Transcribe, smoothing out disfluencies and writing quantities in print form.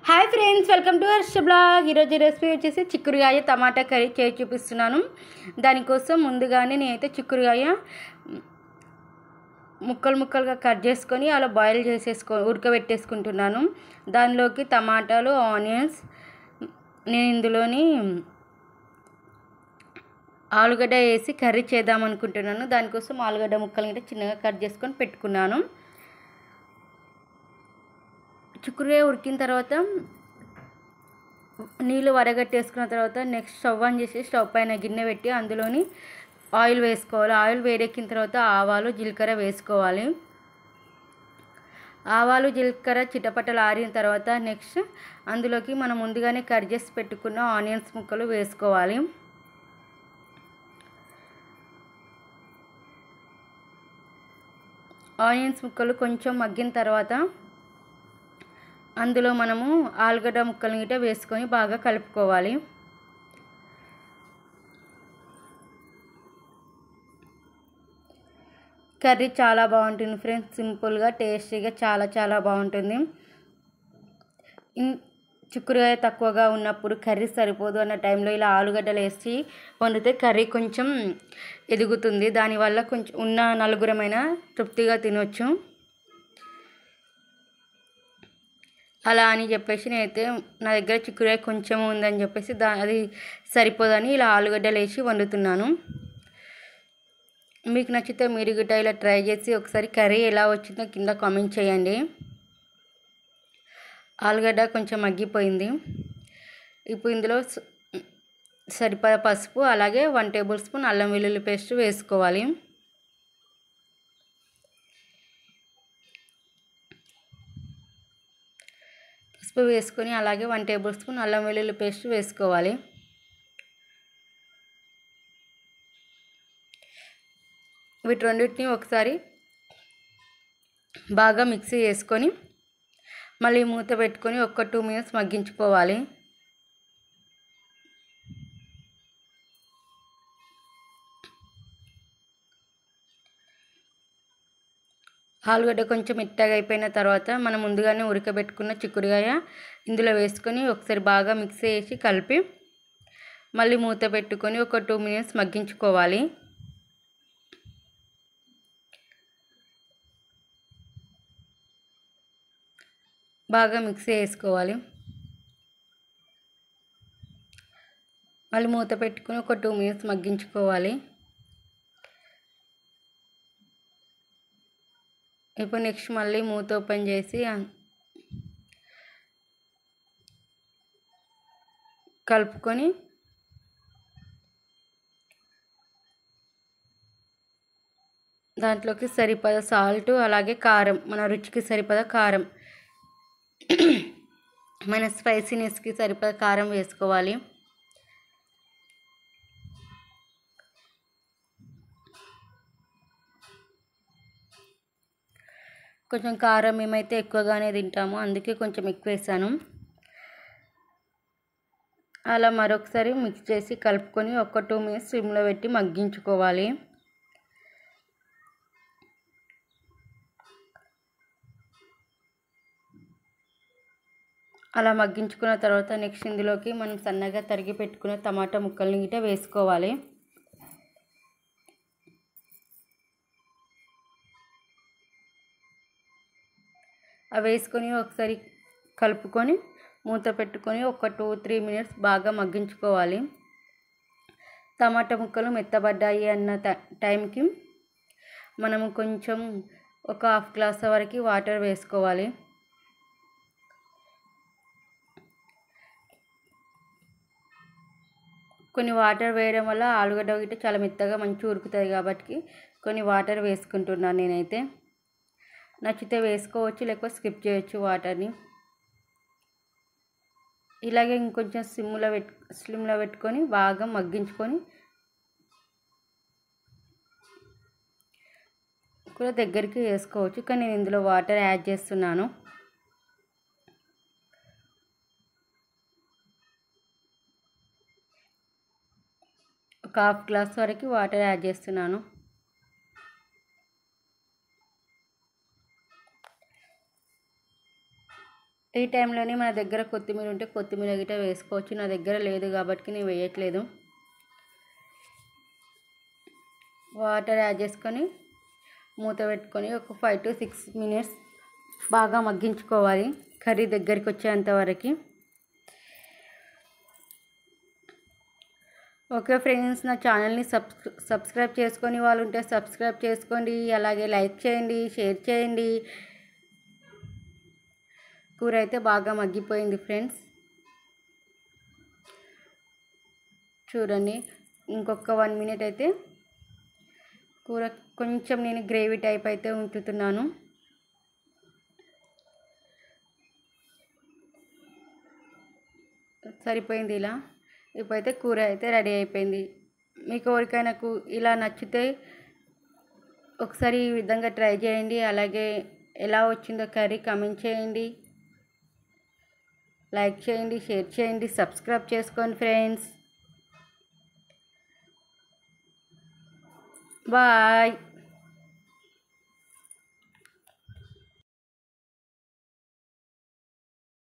Hi friends, welcome to Harsha blog. ఈరోజు recipe వచ్చేసి చిక్కుడుగాయ టమాటా కర్రీ చేసి చూపిస్తున్నాను. దానికోసం ముందుగానే నేనైతే చిక్కుడుగాయ ముక్కలుగా కట్ చేసుకొని అలా బాయిల్ ఉడకబెట్టేసుకుంటున్నాను. దానిలోకి టమాటాలు, ఆనియన్స్, నేను ఇందులోని ఆలుగడ్డ వేసి కర్రీ చేద్దాం అనుకుంటున్నాను. దానికోసం ఆలుగడ్డ ముక్కలు చిన్నగా కట్ చేసుకొని పెట్టుకున్నాను. చిక్కుడుగాయ ఉడికిన తర్వాత నీళ్ళు వడగట్టేసుకున్న తర్వాత నెక్స్ట్ స్టవ్ ఆన్ చేసి స్టవ్ పైన గిన్నె పెట్టి అందులోని ఆయిల్ వేసుకోవాలి. ఆయిల్ వేడెక్కిన తర్వాత ఆవాలు, జీలకర్ర వేసుకోవాలి. ఆవాలు, జీలకర్ర చిటపటలు ఆరిన తర్వాత నెక్స్ట్ అందులోకి మనం ముందుగానే కట్ చేసి పెట్టుకున్న ఆనియన్స్ ముక్కలు వేసుకోవాలి. ఆనియన్స్ ముక్కలు కొంచెం మగ్గిన తర్వాత అందులో మనము ఆలుగడ్డ ముక్కలు గిట్ట వేసుకొని బాగా కలుపుకోవాలి. కర్రీ చాలా బాగుంటుంది ఫ్రెండ్స్, సింపుల్గా టేస్టీగా చాలా బాగుంటుంది. చిక్కుడుకాయ తక్కువగా ఉన్నప్పుడు కర్రీ సరిపోదు అన్న టైంలో ఇలా ఆలుగడ్డలు వేసి వండితే కర్రీ కొంచెం ఎదుగుతుంది. దానివల్ల కొంచెం ఉన్న నలుగురమైనా తృప్తిగా తినొచ్చు. అలా అని చెప్పేసి నేనైతే నా దగ్గర చిక్కుడుకాయ కొంచెం ఉందని చెప్పేసి అది సరిపోదని ఇలా ఆలుగడ్డలు వేసి వండుతున్నాను. మీకు నచ్చితే మీరు గిట్ట ఇలా ట్రై చేసి ఒకసారి కర్రీ ఎలా వచ్చిందో కింద కామెంట్ చేయండి. ఆలుగడ్డ కొంచెం మగ్గిపోయింది. ఇప్పుడు ఇందులో సరిపడా పసుపు, అలాగే 1 టేబుల్ స్పూన్ అల్లం వెల్లుల్లి పేస్ట్ వేసుకోవాలి. పసుపు వేసుకొని అలాగే 1 టేబుల్ స్పూన్ అల్లం వెల్లుల్లి పేస్ట్ వేసుకోవాలి. వీటి రెండింటిని ఒకసారి బాగా మిక్సీ చేసుకొని మళ్ళీ మూత పెట్టుకొని ఒక 2 మినిట్స్ మగ్గించుకోవాలి. ఆలుగడ్డ కొంచెం మెత్తగా అయిపోయిన తర్వాత మనం ముందుగానే ఉడకబెట్టుకున్న చిక్కుడుగాయ ఇందులో వేసుకొని ఒకసారి బాగా మిక్స్ చేసి కలిపి మళ్ళీ మూత పెట్టుకొని ఒక 2 మినిట్స్ మగ్గించుకోవాలి. బాగా మిక్స్ చేసుకోవాలి. మళ్ళీ మూత పెట్టుకొని ఒక 2 మినిట్స్ మగ్గించుకోవాలి. ఇప్పుడు నెక్స్ట్ మళ్ళీ మూత ఓపెన్ చేసి కలుపుకొని దాంట్లోకి సరిపడా సాల్ట్, అలాగే కారం, మన రుచికి సరిపడా కారం, మన స్పైసీనెస్కి సరిపడా కారం వేసుకోవాలి. కొంచెం కారం మేమైతే ఎక్కువగానే తింటాము, అందుకే కొంచెం ఎక్కువ వేసాను. అలా మరొకసారి మిక్స్ చేసి కలుపుకొని ఒక 2 మినిట్స్ సిమ్లో పెట్టి మగ్గించుకోవాలి. అలా మగ్గించుకున్న తర్వాత నెక్స్ట్ ఇందులోకి మనం సన్నగా తరిగి పెట్టుకున్న టమాటా ముక్కల్ని గిట్ట వేసుకోవాలి. అవి వేసుకొని ఒకసారి కలుపుకొని మూత పెట్టుకొని ఒక 2-3 మినిట్స్ బాగా మగ్గించుకోవాలి. టమాటా ముక్కలు మెత్తబడ్డాయి అన్న టైంకి మనము కొంచెం ఒక 1/2 గ్లాస్ వరకు వాటర్ వేసుకోవాలి. కొన్ని వాటర్ వేయడం వల్ల ఆలుగడ్డ గిట్ట చాలా మెత్తగా మంచిగా ఉడుకుతుంది కాబట్టి కొన్ని వాటర్ వేసుకుంటున్నాను నేనైతే. నచ్చితే వేసుకోవచ్చు, లేకపోతే స్కిప్ చేయొచ్చు వాటర్ని. ఇలాగే ఇంకొంచెం స్లిమ్లో పెట్టుకొని బాగా మగ్గించుకొని కూడా దగ్గరికి వేసుకోవచ్చు. కానీ నేను ఇందులో వాటర్ యాడ్ చేస్తున్నాను. ఒక 1/2 గ్లాస్ వరకు వాటర్ యాడ్ చేస్తున్నాను. ఈ టైంలోనే మన దగ్గర కొత్తిమీర ఉంటే కొత్తిమీర గిట్ట వేసుకోవచ్చు. నా దగ్గర లేదు కాబట్టి నేను వేయట్లేదు. వాటర్ యాడ్ చేసుకొని మూత పెట్టుకొని ఒక 5 to 6 minutes బాగా మగ్గించుకోవాలి కర్రీ దగ్గరికి వచ్చేంత వరకు. ఓకే ఫ్రెండ్స్, నా ఛానల్ని సబ్స్క్రైబ్ చేసుకొని వాళ్ళు ఉంటే సబ్స్క్రైబ్ చేసుకోండి. అలాగే లైక్ చేయండి, షేర్ చేయండి. కూర అయితే బాగా మగ్గిపోయింది ఫ్రెండ్స్. చూడండి, ఇంకొక 1 minute అయితే కూర కొంచెం నేను గ్రేవీ టైప్ అయితే ఉంచుతున్నాను. సరిపోయింది ఇలా. ఇప్పుడైతే కూర అయితే రెడీ అయిపోయింది. మీకు ఎవరికైనా ఇలా నచ్చితే ఒకసారి ఈ విధంగా ట్రై చేయండి. అలాగే ఎలా వచ్చిందో కర్రీ కామెంట్ చేయండి, లైక్ చేయండి, షేర్ చేయండి, సబ్స్క్రైబ్ చేసుకోండి ఫ్రెండ్స్. బాయ్.